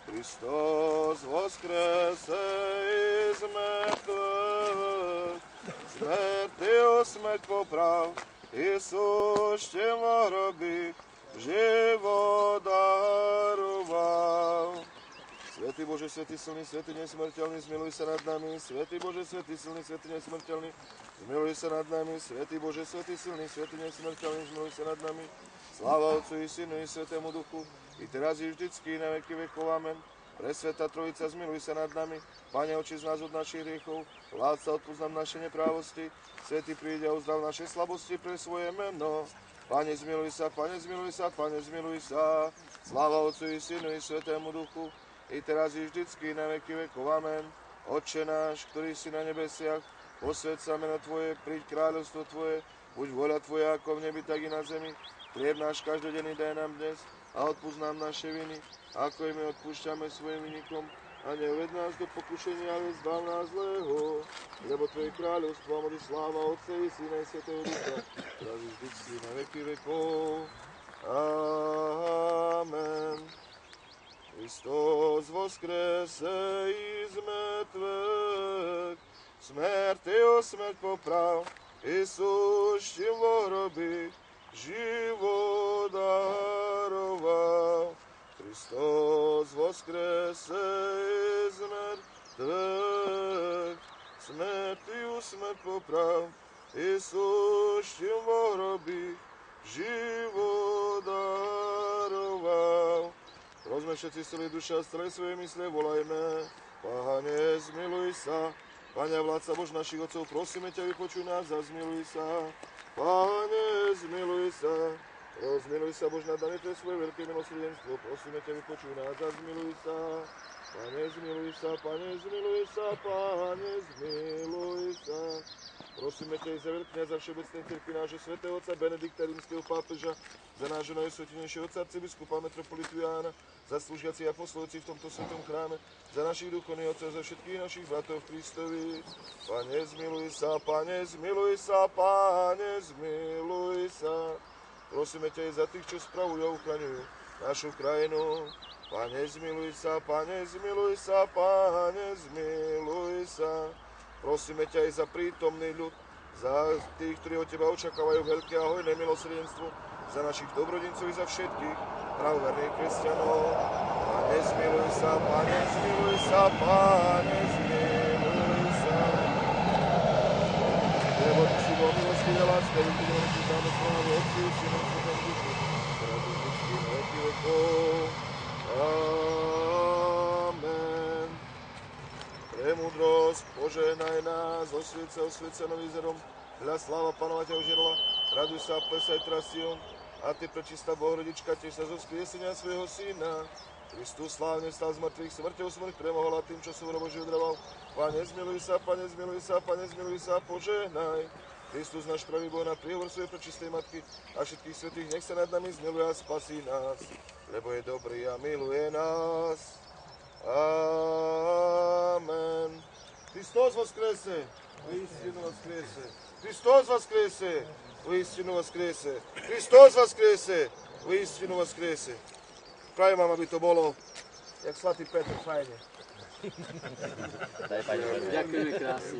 Hristos voskrese iz mŕtvych, smrťou smrť poprav, Isus tě v hrobí život daroval. Svätý Bože, svätý silný, svätý nesmrteľný, zmiluj sa nad nami. Svätý Bože, svätý silný, svätý nesmrteľný, zmiluj sa nad nami. Svätý Bože, svätý silný, svätý nesmrteľný, zmiluj sa nad nami. Sláva Otcu i Synu i Svätému Duchu, i teraz i vždycky, i na veky vekov. Amen. Presvätá Trojica, zmiluj sa nad nami. Pane, očist nás od našich hriechov, vládca, odpúsť nám naše neprávosti. Svätý, príď a uzdrav naše slabosti pre svoje meno. Pane, zmiluj sa, Pane, zmiluj sa, Pane, zmiluj sa. Sláva Otcu i Synu i Svätému Duchu, i teraz i vždycky, na veky vekov. Amen. Otče náš, ktorý si na nebesiach, posväť sa meno Tvoje, príď kráľovstvo Tvoje, buď vôľa Tvoja ako v nebi, tak i na zemi. Chlieb náš každodenný daj nám dnes a odpúsť nám naše viny, ako i my odpúšťame svojim vinníkom. A neuved nás do pokušenia, ale zbav nás zlého, lebo Tvoje kráľovstvo a moc i sláva Otca i Syna i Svätého Ducha, teraz i vždycky, na veky vekov. Amen. Hristos voskrese iz mŕtvych, smrťou smrť poprav, Isus ti v hrobí život daroval. Hristos voskrese iz mŕtvych, smrťou smrť poprav, Isus ti v hrobí život daroval. Prosme všetci celý duša a celé svoje mysle, volajme. Pane, zmiluj sa. Pane, vládca Bož našich otcov, prosíme ťa, vypočuj nás a zmiluj sa. Pane, zmiluj sa. Rozmiluj sa, Bož, nad nami pre svoje veľké milosrdenstvo, prosíme ťa, vypočuj nás a zmiluj sa. Pane, zmiluj sa, Pane, zmiluj sa, Pane, zmiluj sa. Prosíme ťa i za veľkňaza Všeobecnej cirkvi nášho svätého otca Benedikta rímskeho pápeža, za nášho najsvätenejšieho otca arcibiskupa metropolitu Jána, za slúžiaci a poslujúci v tomto svetom chráme, za našich duchovných otcov, za všetkých našich bratov v Kristovi. Pane, zmiluj sa, Pane, zmiluj sa, Pane, zmiluj sa. Prosíme ťa i za tých, čo spravujú a uchraňujú našu krajinu. Pane, zmiluj sa, Pane, zmiluj sa, Pane, zmiluj sa. Prosíme ťa aj za prítomný ľud, za tých, ktorí od teba očakávajú veľké a hojné milosrdenstvo, za našich dobrodincov i za všetkých pravoverných kresťanov. Pane, zmiluj sa, Pane, zmiluj sa, Pane, zmiluj sa. Lebo Ty si bol milostný a láskavý, Ty ti dáme slávu Otcu i Synu i Svätému Duchu, teraz i vždycky na veky vekov. Amen. Premúdrosť, požehnaj nás, osvieť sa osvietenou výzerom, hľa sláva Pánova ťa ožerala, raduj sa a plesaj teraz Sion, a Ty, prečistá Bohorodička, tiež sa zo vzkriesenia svojho Syna. Kristus slávne vstal z mŕtvych, smrťou smrť premohla tým, čo sú Boží udraval. Pane, zmiluj sa, Pane, zmiluj sa, Pane, zmiluj sa, požehnaj. Kristus, náš pravý Boh, na príhovor svojej prečistej Matky a všetkých svätých, nech sa nad nami zmiluje a spasí nás, lebo je dobrý a miluje nás. Amen. Hristos voskrese, uistinu voskrese. Hristos voskrese, uistinu voskrese. Hristos voskrese, uistinu voskrese. Prajem vám, aby to bolo, jak svätý Petr, fajne. Ďakujeme krásne.